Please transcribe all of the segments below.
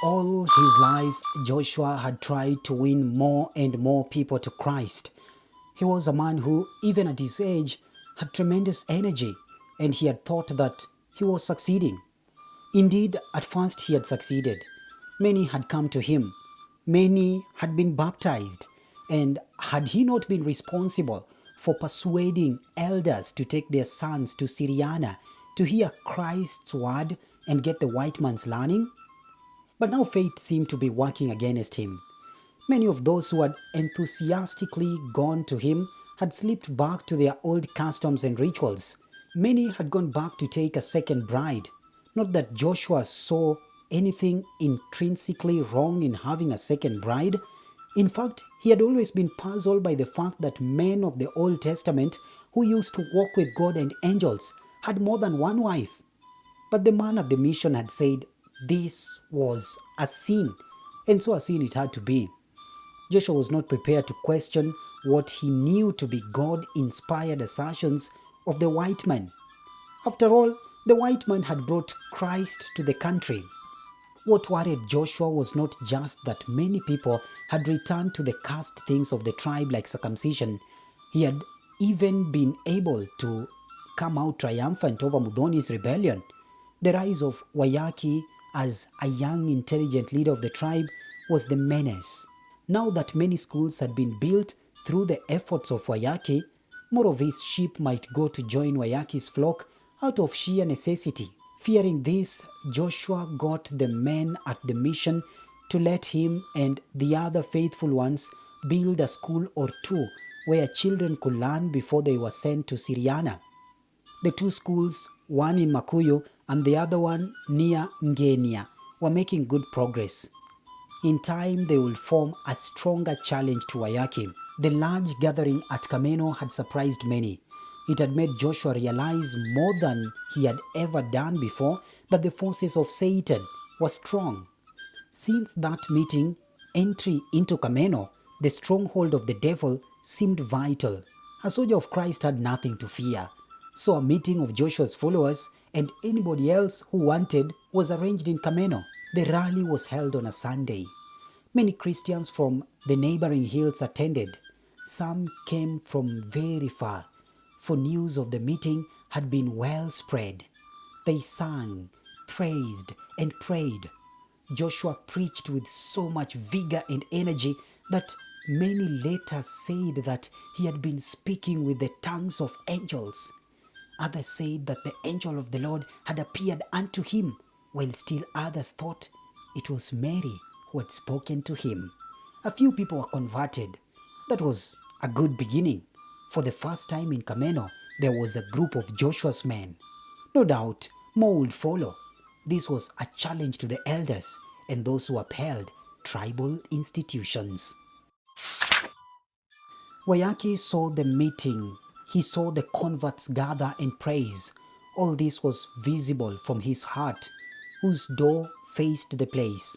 All his life, Joshua had tried to win more and more people to Christ. He was a man who, even at his age, had tremendous energy, and he had thought that he was succeeding. Indeed, at first he had succeeded. Many had come to him. Many had been baptized. And had he not been responsible for persuading elders to take their sons to Syriana to hear Christ's word and get the white man's learning? But now fate seemed to be working against him. Many of those who had enthusiastically gone to him had slipped back to their old customs and rituals. Many had gone back to take a second bride. Not that Joshua saw anything intrinsically wrong in having a second bride. In fact, he had always been puzzled by the fact that men of the Old Testament who used to walk with God and angels had more than one wife. But the man at the mission had said this was a sin, and so a sin it had to be. Joshua was not prepared to question what he knew to be God inspired assertions of the white man. After all, the white man had brought Christ to the country. What worried Joshua was not just that many people had returned to the cursed things of the tribe like circumcision. He had even been able to come out triumphant over Mudoni's rebellion. The rise of WAIYAKI as a young intelligent leader of the tribe was the menace. Now that many schools had been built through the efforts of WAIYAKI, more of his sheep might go to join WAIYAKI's flock out of sheer necessity. Fearing this, Joshua got the men at the mission to let him and the other faithful ones build a school or two where children could learn before they were sent to Syriana. The two schools, one in Makuyu and the other one near Ngenia, were making good progress. In time, they will form a stronger challenge to WAIYAKI. The large gathering at Kameno had surprised many. It had made Joshua realize more than he had ever done before that the forces of Satan were strong. Since that meeting, entry into Kameno, the stronghold of the devil, seemed vital. A soldier of Christ had nothing to fear. So a meeting of Joshua's followers and anybody else who wanted was arranged in Kameno. The rally was held on a Sunday. Many Christians from the neighboring hills attended. Some came from very far, for news of the meeting had been well spread. They sang, praised, and prayed. Joshua preached with so much vigor and energy that many later said that he had been speaking with the tongues of angels. Others said that the angel of the Lord had appeared unto him, while still others thought it was Mary who had spoken to him. A few people were converted. That was a good beginning. For the first time in Kameno, there was a group of Joshua's men. No doubt, more would follow. This was a challenge to the elders and those who upheld tribal institutions. WAIYAKI saw the meeting. He saw the converts gather and praise. All this was visible from his heart, whose door faced the place.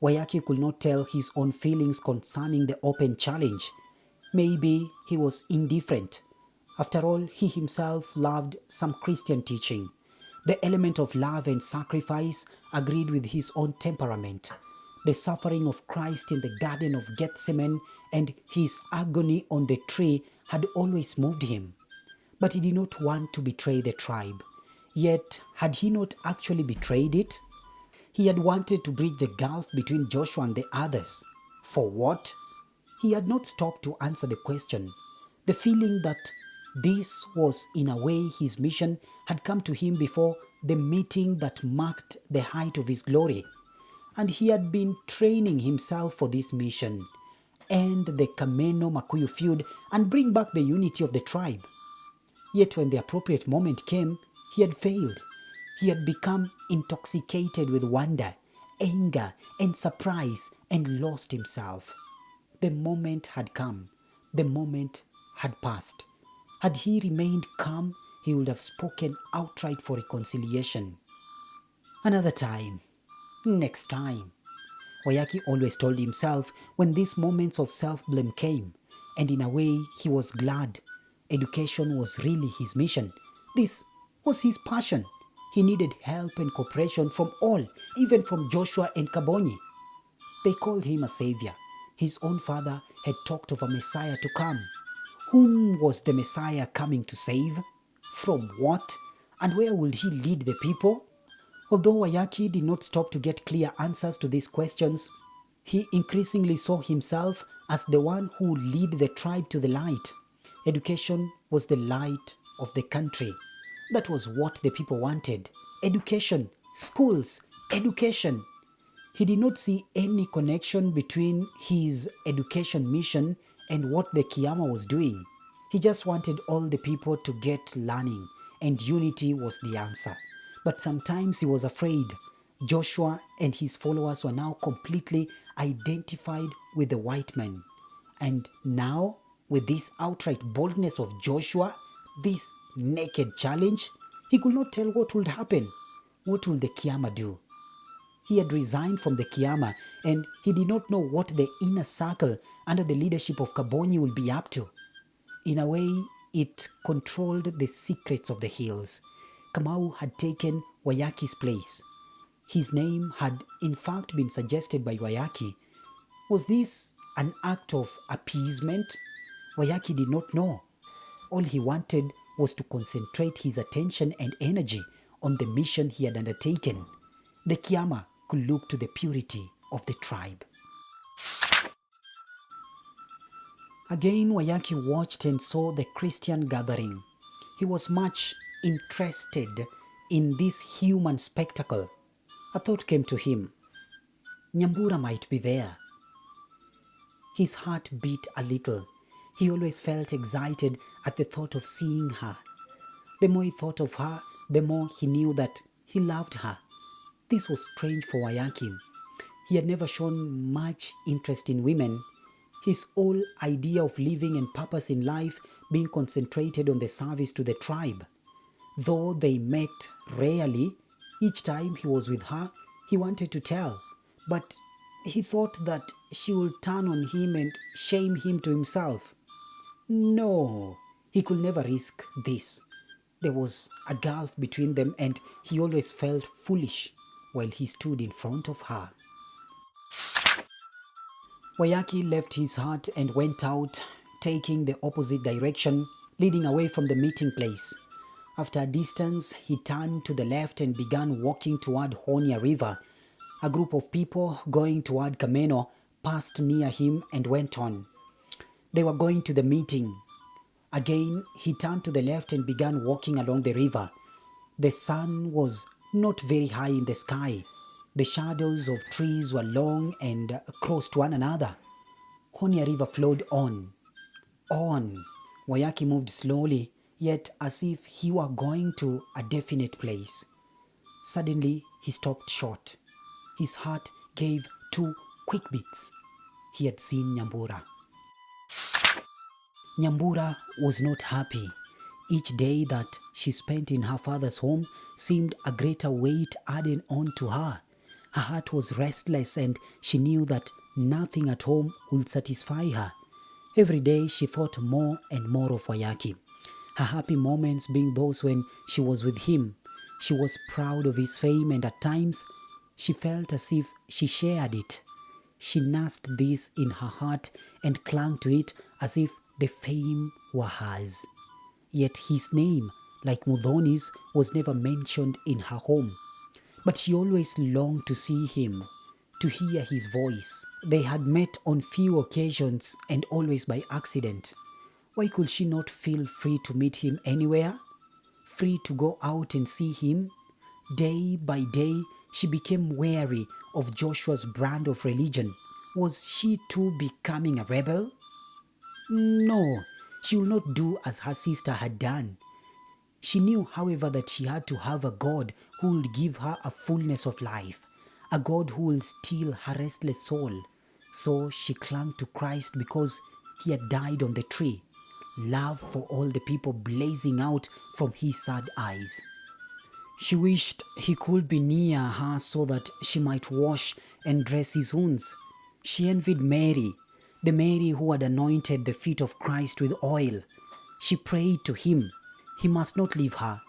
WAIYAKI could not tell his own feelings concerning the open challenge. Maybe he was indifferent. After all, he himself loved some Christian teaching. The element of love and sacrifice agreed with his own temperament. The suffering of Christ in the Garden of Gethsemane and his agony on the tree had always moved him. But he did not want to betray the tribe. Yet, had he not actually betrayed it? He had wanted to bridge the gulf between Joshua and the others. For what? He had not stopped to answer the question. The feeling that this was in a way his mission had come to him before the meeting that marked the height of his glory. And he had been training himself for this mission, end the Kameno-Makuyu feud and bring back the unity of the tribe. Yet when the appropriate moment came, he had failed. He had become intoxicated with wonder, anger, and surprise and lost himself. The moment had come. The moment had passed. Had he remained calm, he would have spoken outright for reconciliation. Another time. Next time. WAIYAKI always told himself when these moments of self-blame came, and in a way he was glad. Education was really his mission. This was his passion. He needed help and cooperation from all, even from Joshua and Kabonyi. They called him a savior. His own father had talked of a Messiah to come. Whom was the Messiah coming to save? From what? And where would he lead the people? Although WAIYAKI did not stop to get clear answers to these questions, he increasingly saw himself as the one who would lead the tribe to the light. Education was the light of the country. That was what the people wanted. Education, schools, education. He did not see any connection between his education mission and what the Kiyama was doing. He just wanted all the people to get learning, and unity was the answer. But sometimes he was afraid. Joshua and his followers were now completely identified with the white men. And now, with this outright boldness of Joshua, this naked challenge, he could not tell what would happen. What will the Kiyama do? He had resigned from the Kiyama and he did not know what the inner circle under the leadership of Kabonyi would be up to. In a way, it controlled the secrets of the hills. Kamau had taken WAIYAKI's place. His name had in fact been suggested by WAIYAKI. Was this an act of appeasement? WAIYAKI did not know. All he wanted was to concentrate his attention and energy on the mission he had undertaken. The Kiyama could look to the purity of the tribe. Again, WAIYAKI watched and saw the Christian gathering. He was much interested in this human spectacle. A thought came to him. Nyambura might be there. His heart beat a little. He always felt excited at the thought of seeing her. The more he thought of her, the more he knew that he loved her. This was strange for WAIYAKI. He had never shown much interest in women. His whole idea of living and purpose in life being concentrated on the service to the tribe. Though they met rarely, each time he was with her, he wanted to tell. But he thought that she would turn on him and shame him to himself. No, he could never risk this. There was a gulf between them and he always felt foolish while he stood in front of her. WAIYAKI left his hut and went out, taking the opposite direction, leading away from the meeting place. After a distance, he turned to the left and began walking toward Honya River. A group of people going toward Kameno passed near him and went on. They were going to the meeting. Again, he turned to the left and began walking along the river. The sun was not very high in the sky. The shadows of trees were long and close to one another. Honya River flowed on. On. WAIYAKI moved slowly, yet as if he were going to a definite place. Suddenly, he stopped short. His heart gave two quick beats. He had seen Nyambura. Nyambura was not happy. Each day that she spent in her father's home seemed a greater weight added on to her. Her heart was restless and she knew that nothing at home would satisfy her. Every day she thought more and more of WAIYAKI. Her happy moments being those when she was with him. She was proud of his fame and at times she felt as if she shared it. She nursed this in her heart and clung to it as if the fame were hers. Yet his name, like Muthoni's, was never mentioned in her home. But she always longed to see him, to hear his voice. They had met on few occasions and always by accident. Why could she not feel free to meet him anywhere? Free to go out and see him? Day by day, she became wary of Joshua's brand of religion. Was she too becoming a rebel? No, she would not do as her sister had done. She knew, however, that she had to have a God who would give her a fullness of life, a God who will still her restless soul. So she clung to Christ because he had died on the tree, love for all the people blazing out from his sad eyes. She wished he could be near her so that she might wash and dress his wounds. She envied Mary, the Mary who had anointed the feet of Christ with oil. She prayed to him. He must not leave her.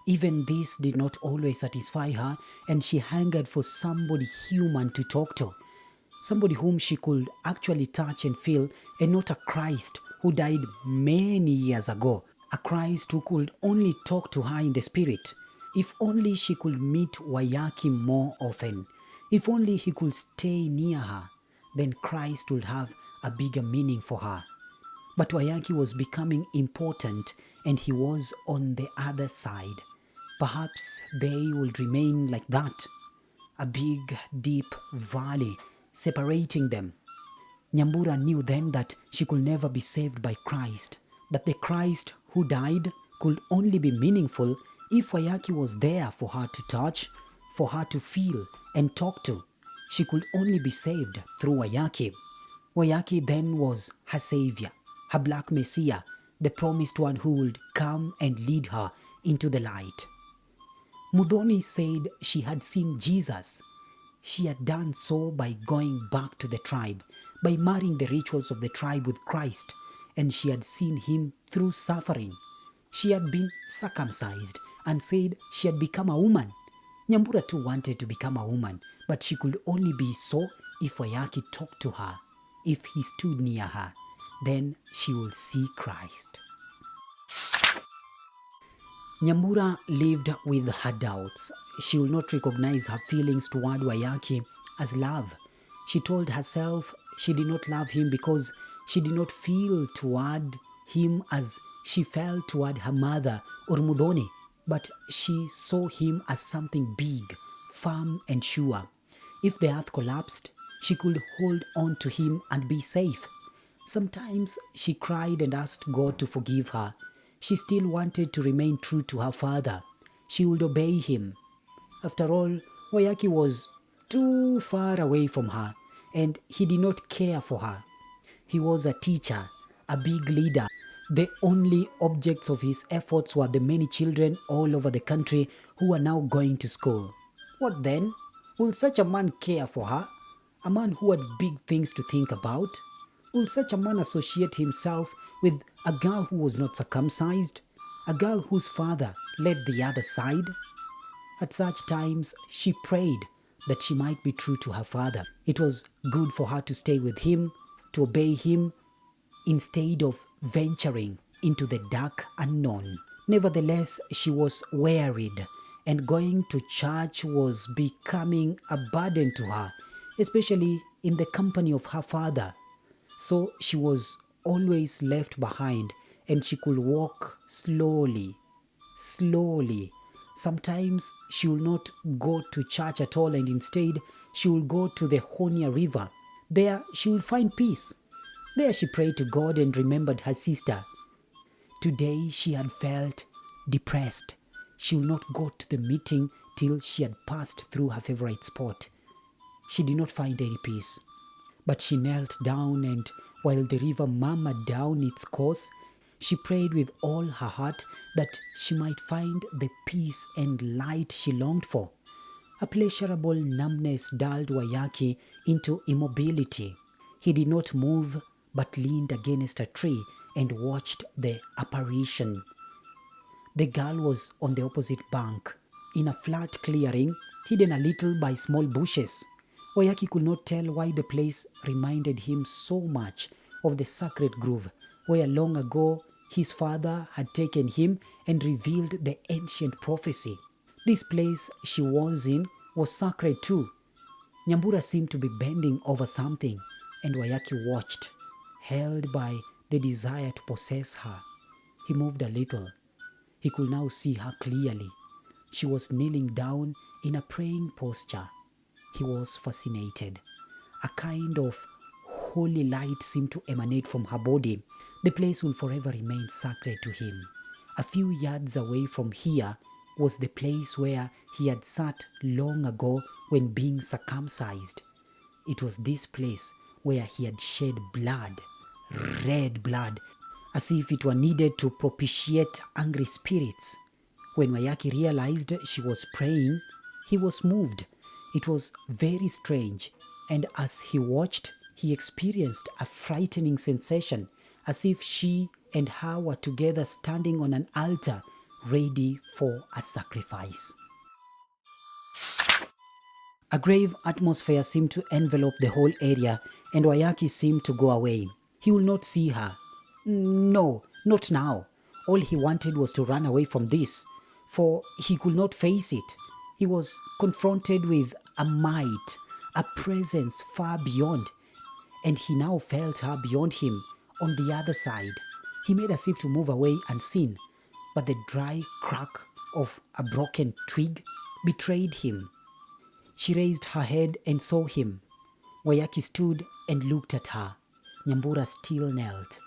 Even this did not always satisfy her, and she hungered for somebody human to talk to, somebody whom she could actually touch and feel, and not a Christ who died many years ago, a Christ who could only talk to her in the spirit. If only she could meet WAIYAKI more often, if only he could stay near her, then Christ would have a bigger meaning for her. But WAIYAKI was becoming important, and he was on the other side. Perhaps they would remain like that, a big, deep valley separating them. Nyambura knew then that she could never be saved by Christ, that the Christ who died could only be meaningful if WAIYAKI was there for her to touch, for her to feel and talk to. She could only be saved through WAIYAKI. WAIYAKI then was her savior, her black messiah, the promised one who would come and lead her into the light. Muthoni said she had seen Jesus. She had done so by going back to the tribe, by marrying the rituals of the tribe with Christ, and she had seen him through suffering. She had been circumcised and said she had become a woman. Nyambura too wanted to become a woman, but she could only be so if WAIYAKI talked to her, if he stood near her. Then she will see Christ. Nyambura lived with her doubts. She will not recognize her feelings toward WAIYAKI as love. She told herself she did not love him because she did not feel toward him as she felt toward her mother or Muthoni, but she saw him as something big, firm and sure. If the earth collapsed, she could hold on to him and be safe. Sometimes she cried and asked God to forgive her. She still wanted to remain true to her father. She would obey him. After all, WAIYAKI was too far away from her, and he did not care for her. He was a teacher, a big leader. The only objects of his efforts were the many children all over the country who were now going to school. What then? Will such a man care for her? A man who had big things to think about? Will such a man associate himself with a girl who was not circumcised? A girl whose father led the other side? At such times, she prayed that she might be true to her father. It was good for her to stay with him, to obey him, instead of venturing into the dark unknown. Nevertheless, she was wearied, and going to church was becoming a burden to her, especially in the company of her father. So she was always left behind, and she could walk slowly. Sometimes she will not go to church at all, and instead she will go to the Honya River. There she will find peace. There she prayed to God and remembered her sister. Today she had felt depressed. She will not go to the meeting till she had passed through her favorite spot. She did not find any peace. But she knelt down, and while the river murmured down its course, she prayed with all her heart that she might find the peace and light she longed for. A pleasurable numbness dulled WAIYAKI into immobility. He did not move, but leaned against a tree and watched the apparition. The girl was on the opposite bank, in a flat clearing, hidden a little by small bushes. WAIYAKI could not tell why the place reminded him so much of the sacred grove, where long ago his father had taken him and revealed the ancient prophecy. This place she was in was sacred too. Nyambura seemed to be bending over something, and WAIYAKI watched, held by the desire to possess her. He moved a little. He could now see her clearly. She was kneeling down in a praying posture. He was fascinated. A kind of holy light seemed to emanate from her body. The place will forever remain sacred to him. A few yards away from here was the place where he had sat long ago when being circumcised. It was this place where he had shed blood, red blood, as if it were needed to propitiate angry spirits. When WAIYAKI realized she was praying, he was moved. It was very strange, and as he watched, he experienced a frightening sensation, as if she and her were together standing on an altar ready for a sacrifice. A grave atmosphere seemed to envelop the whole area, and Wayaki seemed to go away. He would not see her. No, not now. All he wanted was to run away from this, for he could not face it. He was confronted with a might, a presence far beyond, and he now felt her beyond him on the other side. He made as if to move away unseen, but the dry crack of a broken twig betrayed him. She raised her head and saw him. Wayaki stood and looked at her. Nyambura still knelt.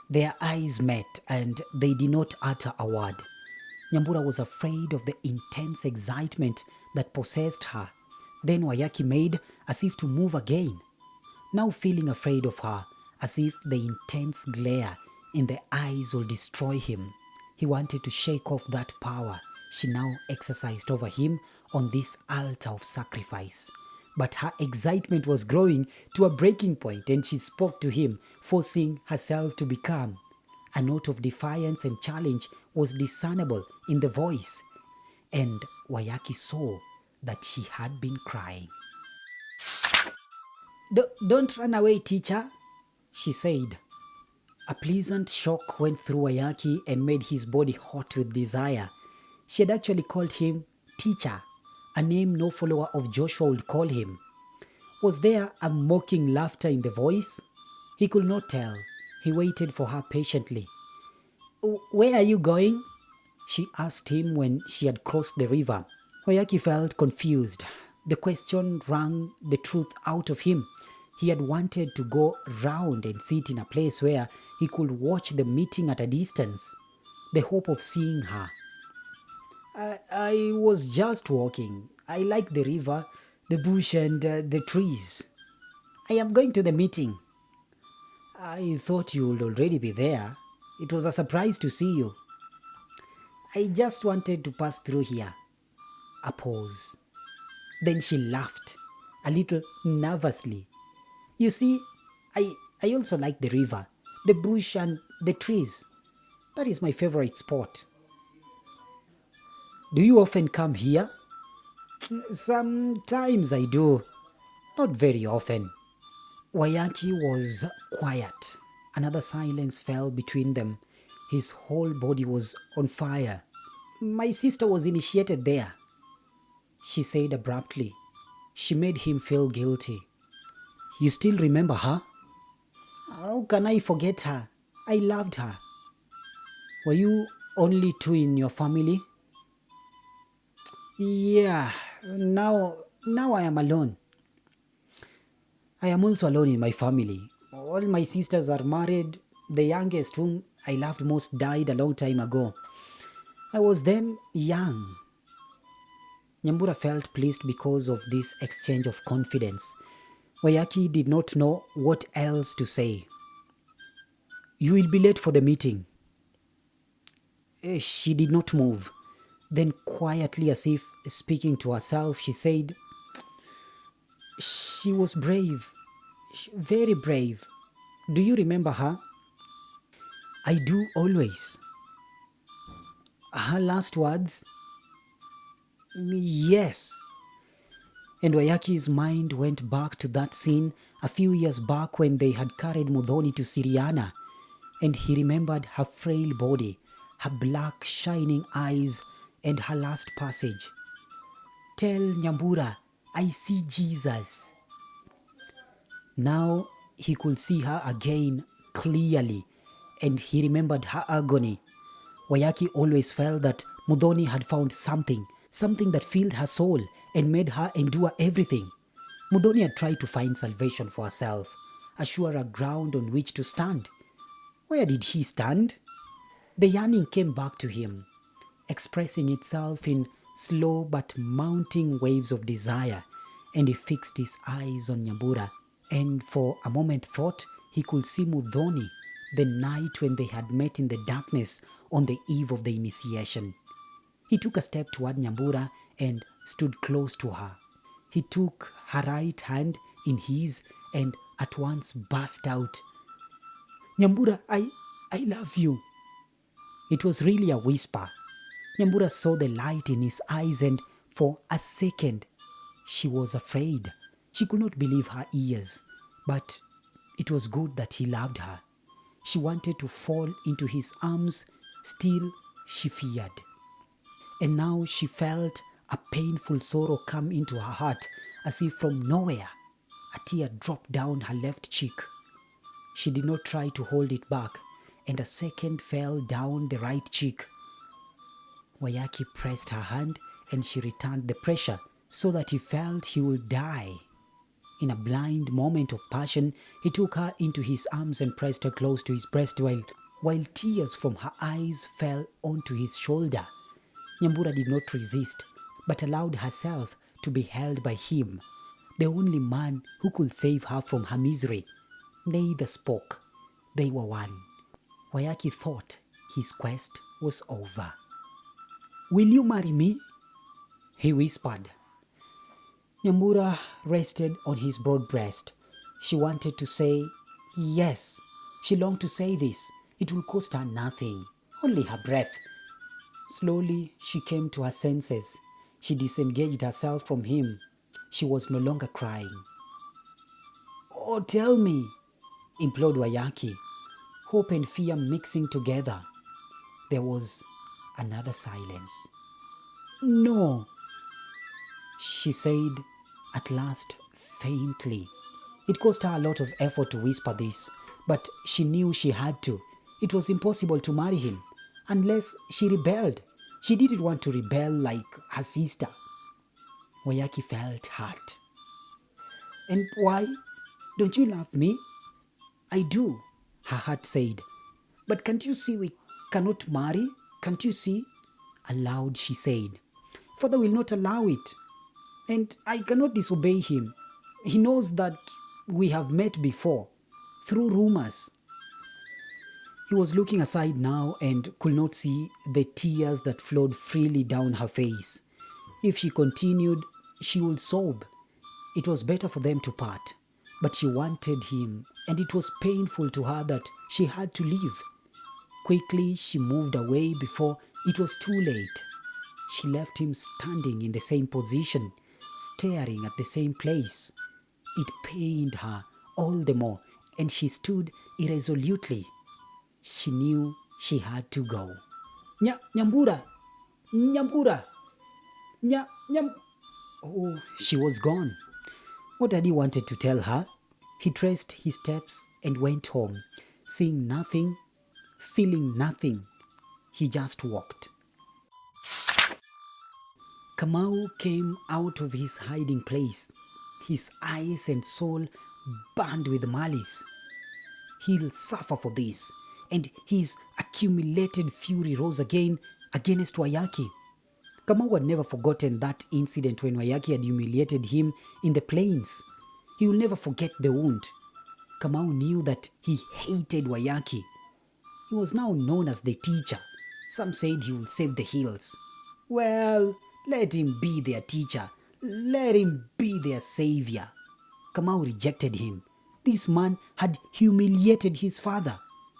Their eyes met and they did not utter a word. Nyambura was afraid of the intense excitement that possessed her. Then Wayaki made as if to move again, now feeling afraid of her, as if the intense glare in the eyes will destroy him. He wanted to shake off that power she now exercised over him on this altar of sacrifice. But her excitement was growing to a breaking point, and she spoke to him, forcing herself to be calm. A note of defiance and challenge was discernible in the voice, and Wayaki saw that she had been crying. Don't run away, teacher, she said. A pleasant shock went through Wayaki and made his body hot with desire. She had actually called him teacher, a name no follower of Joshua would call him. Was there a mocking laughter in the voice? He could not tell. He waited for her patiently. Where are you going? She asked him when she had crossed the river. Wayaki felt confused. The question wrung the truth out of him. He had wanted to go round and sit in a place where he could watch the meeting at a distance. The hope of seeing her. I was just walking. I like the river, the bush and the trees. I am going to the meeting. I thought you would already be there. It was a surprise to see you. I just wanted to pass through here. A pause. Then she laughed, a little nervously. You see, I also like the river, the bush and the trees. That is my favorite spot. Do you often come here? Sometimes I do. Not very often. Wayaki was quiet. Another silence fell between them. His whole body was on fire. My sister was initiated there, she said abruptly. She made him feel guilty. You still remember her? How can I forget her? I loved her. Were you only two in your family? Yeah, now I am alone. I am also alone in my family. All my sisters are married. The youngest, whom I loved most, died a long time ago. I was then young. Nyambura felt pleased because of this exchange of confidence. Wayaki did not know what else to say. You will be late for the meeting. She did not move. Then quietly, as if speaking to herself, she said, she was brave, very brave. Do you remember her? I do always. Her last words? Yes. And Wayaki's mind went back to that scene a few years back when they had carried Muthoni to Siriana, and he remembered her frail body, her black shining eyes, and her last passage. Tell Nyambura, I see Jesus. Now he could see her again clearly, and he remembered her agony. Wayaki always felt that Muthoni had found something that filled her soul and made her endure everything. Muthoni had tried to find salvation for herself, a surer ground on which to stand. Where did he stand? The yearning came back to him, expressing itself in slow but mounting waves of desire, and he fixed his eyes on Nyambura, and for a moment thought he could see Muthoni the night when they had met in the darkness on the eve of the initiation. He took a step toward Nyambura and stood close to her. He took her right hand in his and at once burst out, Nyambura, I love you. It was really a whisper. Nyambura saw the light in his eyes, and for a second she was afraid. She could not believe her ears, but it was good that he loved her. She wanted to fall into his arms, still she feared. And now she felt a painful sorrow come into her heart, as if from nowhere. A tear dropped down her left cheek. She did not try to hold it back, and a second fell down the right cheek. WAIYAKI pressed her hand, and she returned the pressure so that he felt he would die. In a blind moment of passion, he took her into his arms and pressed her close to his breast while tears from her eyes fell onto his shoulder. Nyambura did not resist, but allowed herself to be held by him, the only man who could save her from her misery. Neither spoke. They were one. WAIYAKI thought his quest was over. "Will you marry me?" he whispered. Nyambura rested on his broad breast. She wanted to say yes. She longed to say this. It will cost her nothing, only her breath. Slowly she came to her senses. She disengaged herself from him. She was no longer crying. "Oh, tell me," implored WAIYAKI, hope and fear mixing together. There was another silence. "No," she said at last faintly. It cost her a lot of effort to whisper this, but she knew she had to. It was impossible to marry him unless she rebelled. She didn't want to rebel like her sister. WAIYAKI felt hurt. "And why? Don't you love me?" "I do," her heart said. "But can't you see we cannot marry? Can't you see?" Aloud she said. "Father will not allow it. And I cannot disobey him. He knows that we have met before, through rumors." He was looking aside now and could not see the tears that flowed freely down her face. If she continued, she would sob. It was better for them to part. But she wanted him, and it was painful to her that she had to leave. Quickly she moved away before it was too late. She left him standing in the same position, staring at the same place. It pained her all the more, and she stood irresolutely. She knew she had to go. Nyambura! Nyambura! Nyam... Oh, she was gone. What had he wanted to tell her? He traced his steps and went home, seeing nothing, feeling nothing. He just walked. Kamau came out of his hiding place. His eyes and soul burned with malice. He'll suffer for this, and his accumulated fury rose again against WAIYAKI. Kamau had never forgotten that incident when WAIYAKI had humiliated him in the plains. He will never forget the wound. Kamau knew that he hated WAIYAKI. He was now known as the teacher. Some said he will save the hills. Well, let him be their teacher. Let him be their savior. Kamau rejected him. This man had humiliated his father.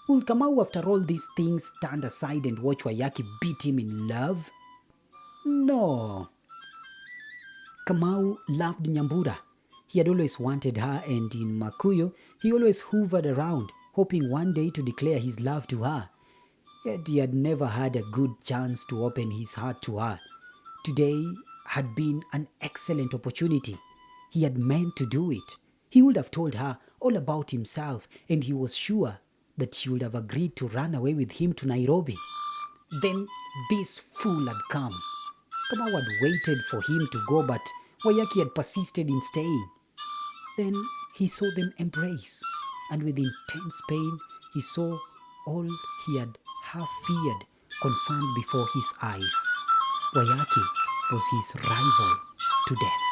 Will Kamau, after all these things, stand aside and watch WAIYAKI beat him in love? No. Kamau loved Nyambura. He had always wanted her, and in Makuyu, he always hovered around, hoping one day to declare his love to her. Yet he had never had a good chance to open his heart to her. Today had been an excellent opportunity. He had meant to do it. He would have told her all about himself, and he was sure that she would have agreed to run away with him to Nairobi. Then this fool had come. Kamau had waited for him to go, but WAIYAKI had persisted in staying. Then he saw them embrace, and with intense pain, he saw all he had half feared confirmed before his eyes. WAIYAKI was his rival to death.